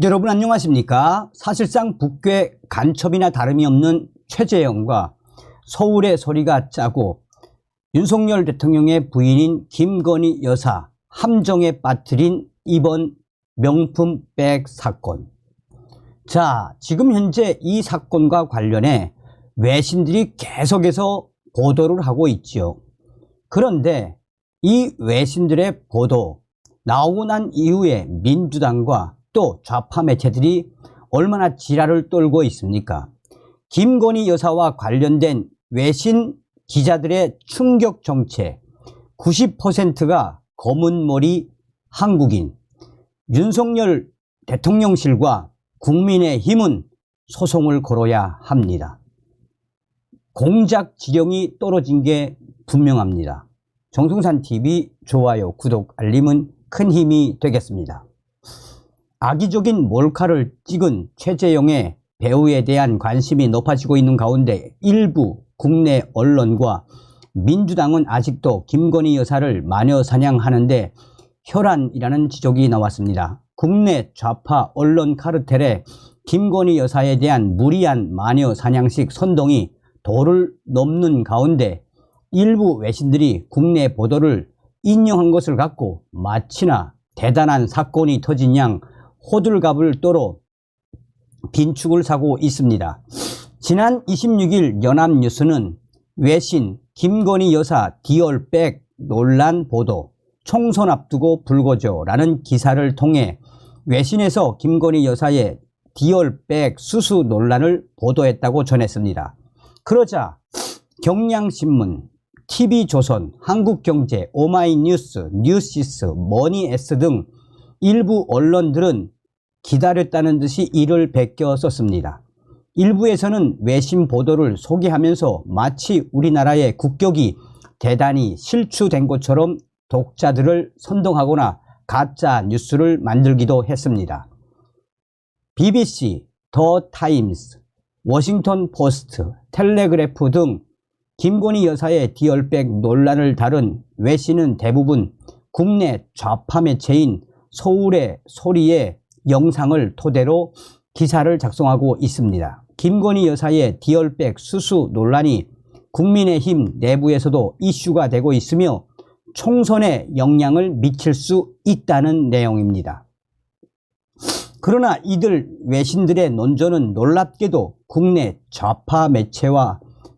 여러분 안녕하십니까? 사실상 북괴 간첩이나 다름이 없는 최재형과 서울의 소리가 짜고 윤석열 대통령의 부인인 김건희 여사 함정에 빠뜨린 이번 명품 백 사건. 자, 지금 현재 이 사건과 관련해 외신들이 계속해서 보도를 하고 있지요. 그런데 이 외신들의 보도 나오고 난 이후에 민주당과 또 좌파 매체들이 얼마나 지랄을 떨고 있습니까? 김건희 여사와 관련된 외신 기자들의 충격 정체 90%가 검은머리 한국인, 윤석열 대통령실과 국민의힘은 소송을 걸어야 합니다. 공작 지령이 떨어진 게 분명합니다. 정승산TV 좋아요, 구독, 알림은 큰 힘이 되겠습니다. 악의적인 몰카를 찍은 최재형의 배우에 대한 관심이 높아지고 있는 가운데 일부 국내 언론과 민주당은 아직도 김건희 여사를 마녀 사냥하는데 혈안이라는 지적이 나왔습니다. 국내 좌파 언론 카르텔에 김건희 여사에 대한 무리한 마녀 사냥식 선동이 도를 넘는 가운데 일부 외신들이 국내 보도를 인용한 것을 갖고 마치나 대단한 사건이 터진 양 호들갑을 떨어 빈축을 사고 있습니다. 지난 26일 연합뉴스는 외신 김건희 여사 디올백 논란 보도 총선 앞두고 불거져라는 기사를 통해 외신에서 김건희 여사의 디올백 수수 논란을 보도했다고 전했습니다. 그러자 경향신문, TV조선, 한국경제, 오마이뉴스, 뉴시스, 머니S 등 일부 언론들은 기다렸다는 듯이 이를 베껴 썼습니다. 일부에서는 외신 보도를 소개하면서 마치 우리나라의 국격이 대단히 실추된 것처럼 독자들을 선동하거나 가짜 뉴스를 만들기도 했습니다. BBC, 더 타임스, 워싱턴 포스트, 텔레그래프 등 김건희 여사의 디올백 논란을 다룬 외신은 대부분 국내 좌파 매체인 서울의 소리의 영상을 토대로 기사를 작성하고 있습니다. 김건희 여사의 디올백 수수 논란이 국민의힘 내부에서도 이슈가 되고 있으며 총선에 영향을 미칠 수 있다는 내용입니다. 그러나 이들 외신들의 논조는 놀랍게도 국내 좌파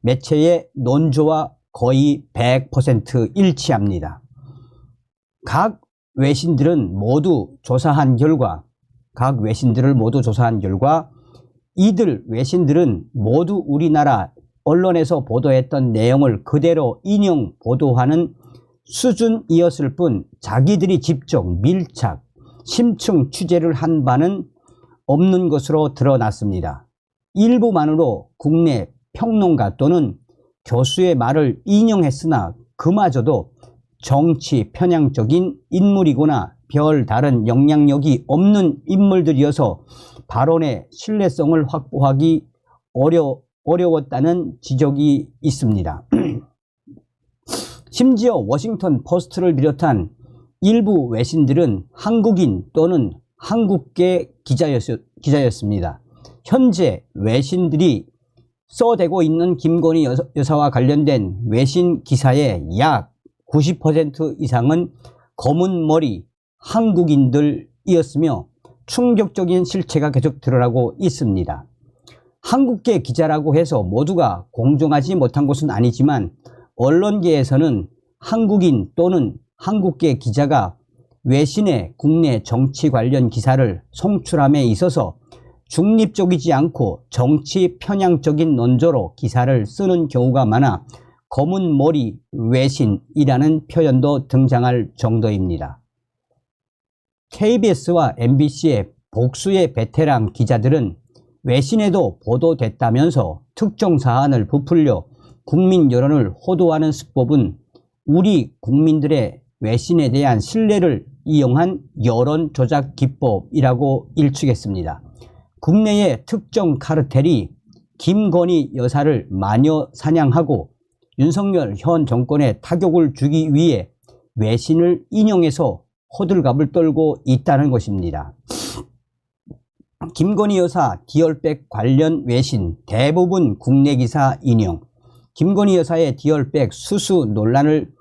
매체의 논조와 거의 100% 일치합니다. 각 외신들을 모두 조사한 결과 이들 외신들은 모두 우리나라 언론에서 보도했던 내용을 그대로 인용 보도하는 수준이었을 뿐 자기들이 직접 밀착, 심층 취재를 한 바는 없는 것으로 드러났습니다. 일부만으로 국내 평론가 또는 교수의 말을 인용했으나 그마저도 정치 편향적인 인물이거나 별다른 영향력이 없는 인물들이어서 발언의 신뢰성을 확보하기 어려웠다는 지적이 있습니다. 심지어 워싱턴 포스트를 비롯한 일부 외신들은 한국인 또는 한국계 기자였습니다. 현재 외신들이 써대고 있는 김건희 여사와 관련된 외신 기사의 약 90% 이상은 검은머리 한국인들이었으며 충격적인 실체가 계속 드러나고 있습니다. 한국계 기자라고 해서 모두가 공정하지 못한 것은 아니지만 언론계에서는 한국인 또는 한국계 기자가 외신의 국내 정치 관련 기사를 송출함에 있어서 중립적이지 않고 정치 편향적인 논조로 기사를 쓰는 경우가 많아 검은머리 외신이라는 표현도 등장할 정도입니다. KBS와 MBC의 복수의 베테랑 기자들은 외신에도 보도됐다면서 특정 사안을 부풀려 국민 여론을 호도하는 수법은 우리 국민들의 외신에 대한 신뢰를 이용한 여론 조작 기법이라고 일축했습니다. 국내의 특정 카르텔이 김건희 여사를 마녀 사냥하고 윤석열 현 정권에 타격을 주기 위해 외신을 인용해서 호들갑을 떨고 있다는 것입니다. 김건희 여사 디얼백 관련 외신 대부분 국내 기사 인용. 김건희 여사의 디얼백 수수 논란을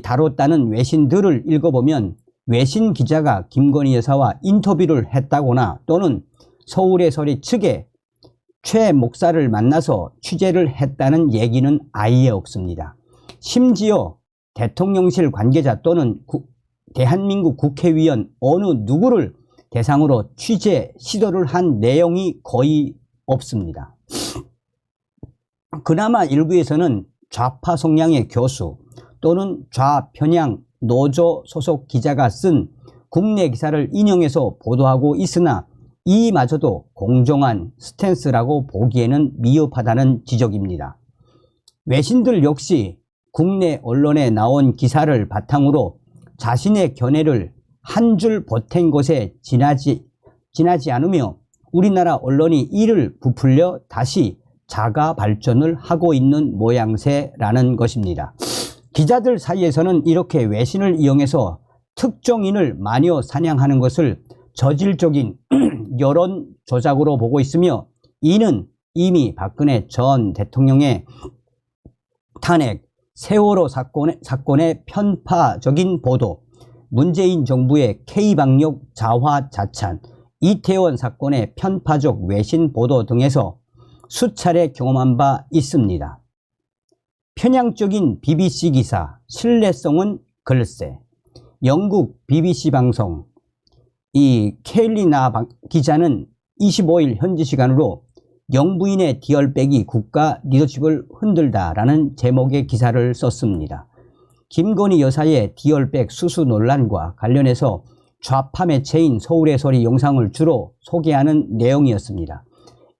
다뤘다는 외신들을 읽어보면 외신 기자가 김건희 여사와 인터뷰를 했다거나 또는 서울의 서리 측에 최 목사를 만나서 취재를 했다는 얘기는 아예 없습니다. 심지어 대통령실 관계자 또는 대한민국 국회의원 어느 누구를 대상으로 취재 시도를 한 내용이 거의 없습니다. 그나마 일부에서는 좌파 성향의 교수 또는 좌편향 노조 소속 기자가 쓴 국내 기사를 인용해서 보도하고 있으나 이마저도 공정한 스탠스라고 보기에는 미흡하다는 지적입니다. 외신들 역시 국내 언론에 나온 기사를 바탕으로 자신의 견해를 한 줄 보탠 것에 지나지 않으며 우리나라 언론이 이를 부풀려 다시 자가 발전을 하고 있는 모양새라는 것입니다. 기자들 사이에서는 이렇게 외신을 이용해서 특정인을 마녀 사냥하는 것을 저질적인 여론 조작으로 보고 있으며 이는 이미 박근혜 전 대통령의 탄핵, 세월호 사건의 편파적인 보도, 문재인 정부의 K방역 자화자찬, 이태원 사건의 편파적 외신 보도 등에서 수차례 경험한 바 있습니다. 편향적인 BBC 기사, 신뢰성은 글쎄. 영국 BBC 방송 이 켈리나 기자는 25일 현지 시간으로 영부인의 디얼백이 국가 리더십을 흔들다라는 제목의 기사를 썼습니다. 김건희 여사의 디얼백 수수 논란과 관련해서 좌파 매체인 서울의 서리 영상을 주로 소개하는 내용이었습니다.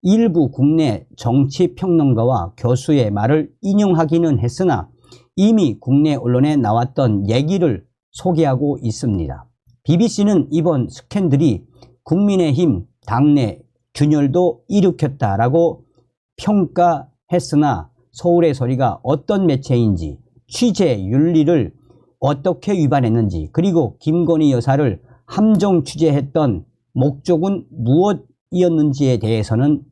일부 국내 정치평론가와 교수의 말을 인용하기는 했으나 이미 국내 언론에 나왔던 얘기를 소개하고 있습니다. BBC는 이번 스캔들이 국민의힘 당내 균열도 일으켰다라고 평가했으나 서울의 서리가 어떤 매체인지 취재 윤리를 어떻게 위반했는지 그리고 김건희 여사를 함정 취재했던 목적은 무엇이었는지에 대해서는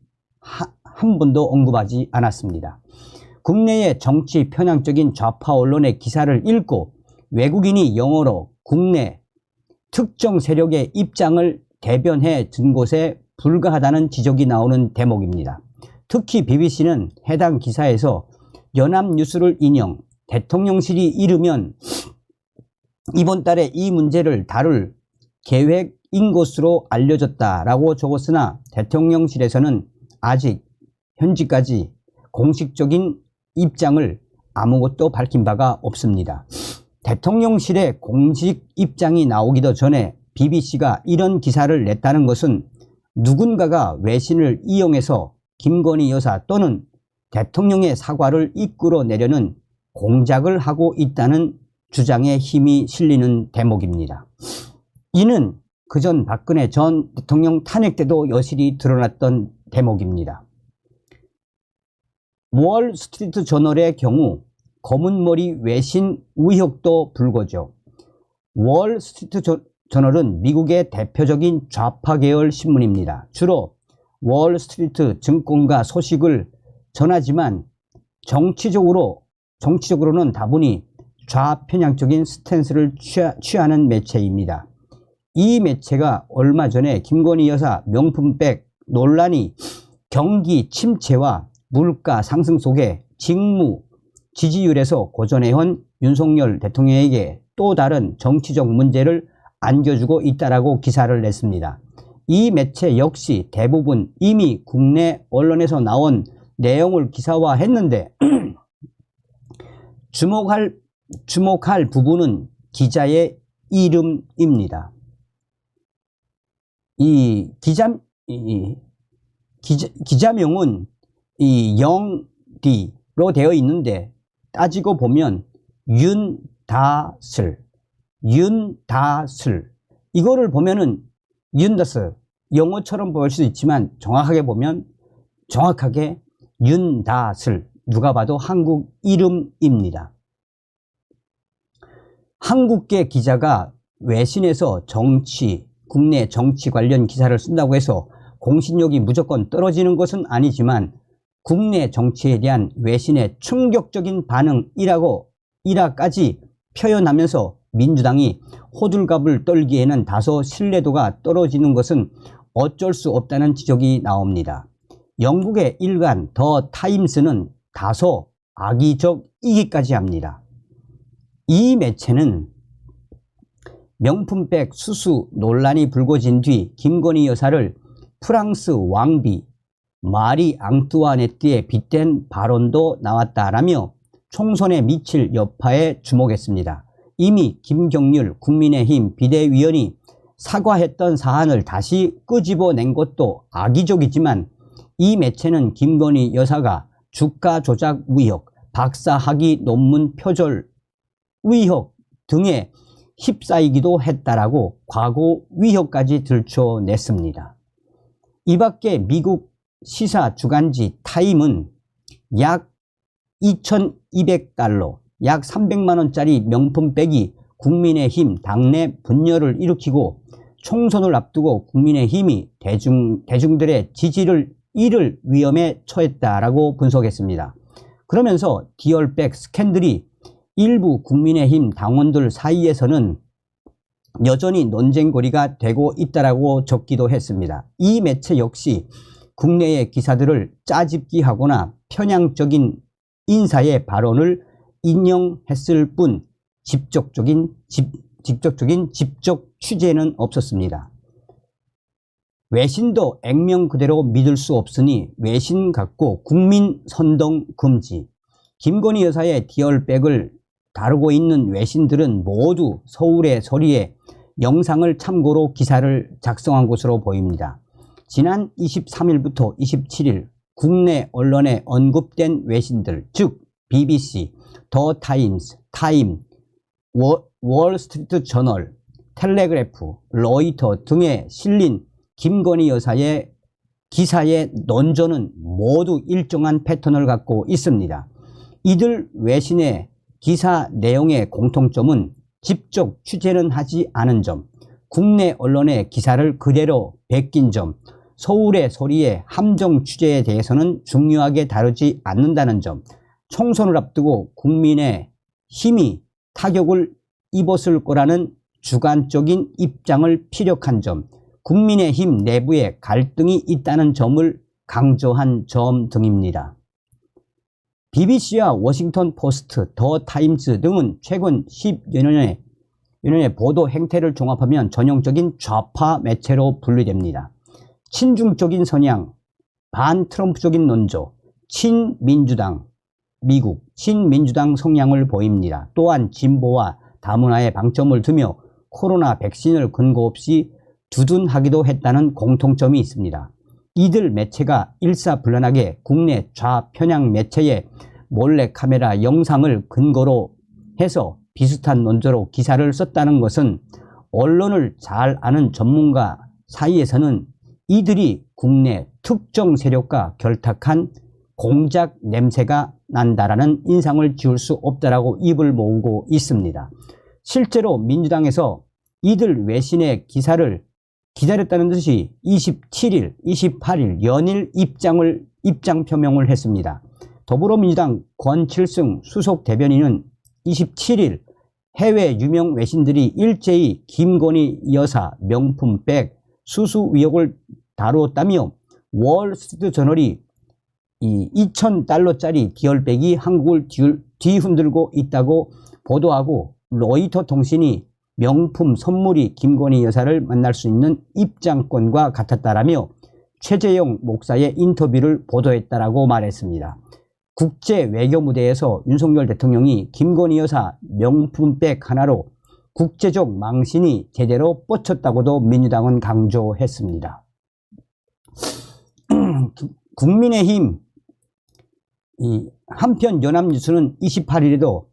한 번도 언급하지 않았습니다. 국내의 정치 편향적인 좌파 언론의 기사를 읽고 외국인이 영어로 국내 특정 세력의 입장을 대변해 준 것에 불과하다는 지적이 나오는 대목입니다. 특히 BBC는 해당 기사에서 연합뉴스를 인용, 대통령실이 이르면 이번 달에 이 문제를 다룰 계획인 것으로 알려졌다라고 적었으나 대통령실에서는 아직 현지까지 공식적인 입장을 아무것도 밝힌 바가 없습니다. 대통령실의 공식 입장이 나오기도 전에 BBC가 이런 기사를 냈다는 것은 누군가가 외신을 이용해서 김건희 여사 또는 대통령의 사과를 이끌어내려는 공작을 하고 있다는 주장에 힘이 실리는 대목입니다. 이는 그전 박근혜 전 대통령 탄핵 때도 여실히 드러났던 대목입니다. 월스트리트 저널의 경우 검은머리 외신 의혹도 불거죠. 월스트리트 저널은 미국의 대표적인 좌파 계열 신문입니다. 주로 월스트리트 증권가 소식을 전하지만 정치적으로는 다분히 좌편향적인 스탠스를 취하는 매체입니다. 이 매체가 얼마 전에 김건희 여사 명품백 논란이 경기 침체와 물가 상승 속에 직무 지지율에서 고전해온 윤석열 대통령에게 또 다른 정치적 문제를 안겨주고 있다라고 기사를 냈습니다. 이 매체 역시 대부분 이미 국내 언론에서 나온 내용을 기사화했는데 주목할 부분은 기자의 이름입니다. 이 기자명은 영디로 되어 있는데 따지고 보면 윤다슬 이거를 보면은 윤다슬 영어처럼 볼 수도 있지만 정확하게 보면 윤다슬 누가 봐도 한국 이름입니다. 한국계 기자가 외신에서 국내 정치 관련 기사를 쓴다고 해서 공신력이 무조건 떨어지는 것은 아니지만 국내 정치에 대한 외신의 충격적인 반응이라까지 표현하면서 민주당이 호들갑을 떨기에는 다소 신뢰도가 떨어지는 것은 어쩔 수 없다는 지적이 나옵니다. 영국의 일간 더 타임스는 다소 악의적이기까지 합니다. 이 매체는 명품백 수수 논란이 불거진 뒤 김건희 여사를 프랑스 왕비 마리 앙뚜아네트에 빗댄 발언도 나왔다라며 총선에 미칠 여파에 주목했습니다. 이미 김경률 국민의힘 비대위원이 사과했던 사안을 다시 끄집어낸 것도 악의적이지만 이 매체는 김건희 여사가 주가 조작 의혹, 박사학위 논문 표절 의혹 등에 휩싸이기도 했다라고 과거 위협까지 들춰냈습니다. 이 밖에 미국 시사 주간지 타임은 약 2,200달러, 약 300만원짜리 명품백이 국민의힘 당내 분열을 일으키고 총선을 앞두고 국민의힘이 대중들의 지지를 잃을 위험에 처했다라고 분석했습니다. 그러면서 디올백 스캔들이 일부 국민의힘 당원들 사이에서는 여전히 논쟁거리가 되고 있다라고 적기도 했습니다. 이 매체 역시 국내의 기사들을 짜집기하거나 편향적인 인사의 발언을 인용했을 뿐 직접적인 취재는 없었습니다. 외신도 액면 그대로 믿을 수 없으니 외신 갖고 국민 선동 금지. 김건희 여사의 디올백을 다루고 있는 외신들은 모두 서울의 소리에 영상을 참고로 기사를 작성한 것으로 보입니다. 지난 23일부터 27일 국내 언론에 언급된 외신들, 즉 BBC, 더 타임스, 타임, 월스트리트 저널, 텔레그래프, 로이터 등에 실린 김건희 여사의 기사의 논조는 모두 일정한 패턴을 갖고 있습니다. 이들 외신의 기사 내용의 공통점은 직접 취재는 하지 않은 점, 국내 언론의 기사를 그대로 베낀 점, 서울의 소리의 함정 취재에 대해서는 중요하게 다루지 않는다는 점, 총선을 앞두고 국민의 힘이 타격을 입었을 거라는 주관적인 입장을 피력한 점, 국민의힘 내부에 갈등이 있다는 점을 강조한 점 등입니다. BBC와 워싱턴 포스트, 더 타임스 등은 최근 10여 년의 보도 행태를 종합하면 전형적인 좌파 매체로 분류됩니다. 친중적인 성향, 반트럼프적인 논조, 친민주당, 미국, 친민주당 성향을 보입니다. 또한 진보와 다문화에 방점을 두며 코로나 백신을 근거 없이 두둔하기도 했다는 공통점이 있습니다. 이들 매체가 일사불란하게 국내 좌편향 매체의 몰래카메라 영상을 근거로 해서 비슷한 논조로 기사를 썼다는 것은 언론을 잘 아는 전문가 사이에서는 이들이 국내 특정 세력과 결탁한 공작 냄새가 난다라는 인상을 지울 수 없다라고 입을 모으고 있습니다. 실제로 민주당에서 이들 외신의 기사를 기다렸다는 듯이 27일, 28일 연일 입장 표명을 했습니다. 더불어민주당 권칠승 수석 대변인은 27일 해외 유명 외신들이 일제히 김건희 여사 명품백 수수 의혹을 다루었다며 월스트리트 저널이 이 2,000달러짜리 디올백이 한국을 뒤흔들고 있다고 보도하고 로이터 통신이 명품 선물이 김건희 여사를 만날 수 있는 입장권과 같았다라며 최재형 목사의 인터뷰를 보도했다라고 말했습니다. 국제 외교 무대에서 윤석열 대통령이 김건희 여사 명품백 하나로 국제적 망신이 제대로 뻗쳤다고도 민주당은 강조했습니다. 국민의힘 한편 연합뉴스는 28일에도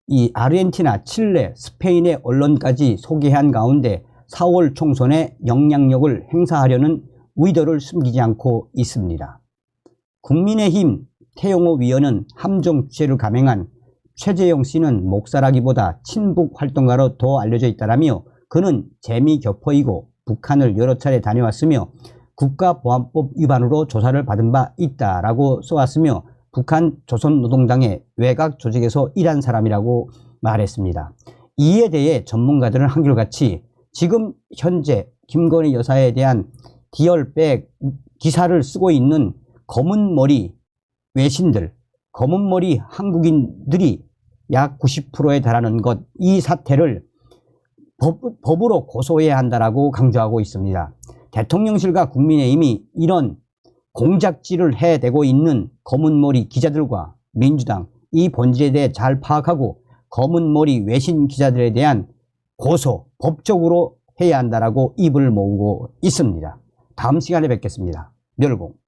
이 아르헨티나, 칠레, 스페인의 언론까지 소개한 가운데 4월 총선에 영향력을 행사하려는 의도를 숨기지 않고 있습니다. 국민의힘 태영호 위원은 함정 취재를 감행한 최재형 씨는 목사라기보다 친북 활동가로 더 알려져 있다라며 그는 재미교포이고 북한을 여러 차례 다녀왔으며 국가보안법 위반으로 조사를 받은 바 있다라고 써왔으며 북한 조선노동당의 외곽 조직에서 일한 사람이라고 말했습니다. 이에 대해 전문가들은 한결같이 지금 현재 김건희 여사에 대한 디얼백 기사를 쓰고 있는 검은머리 외신들, 검은머리 한국인들이 약 90%에 달하는 것, 이 사태를 법으로 고소해야 한다라고 강조하고 있습니다. 대통령실과 국민의힘이 이런 공작질을 해대고 있는 검은머리 기자들과 민주당, 이 본질에 대해 잘 파악하고 검은머리 외신 기자들에 대한 고소, 법적으로 해야 한다라고 입을 모으고 있습니다. 다음 시간에 뵙겠습니다. 멸공.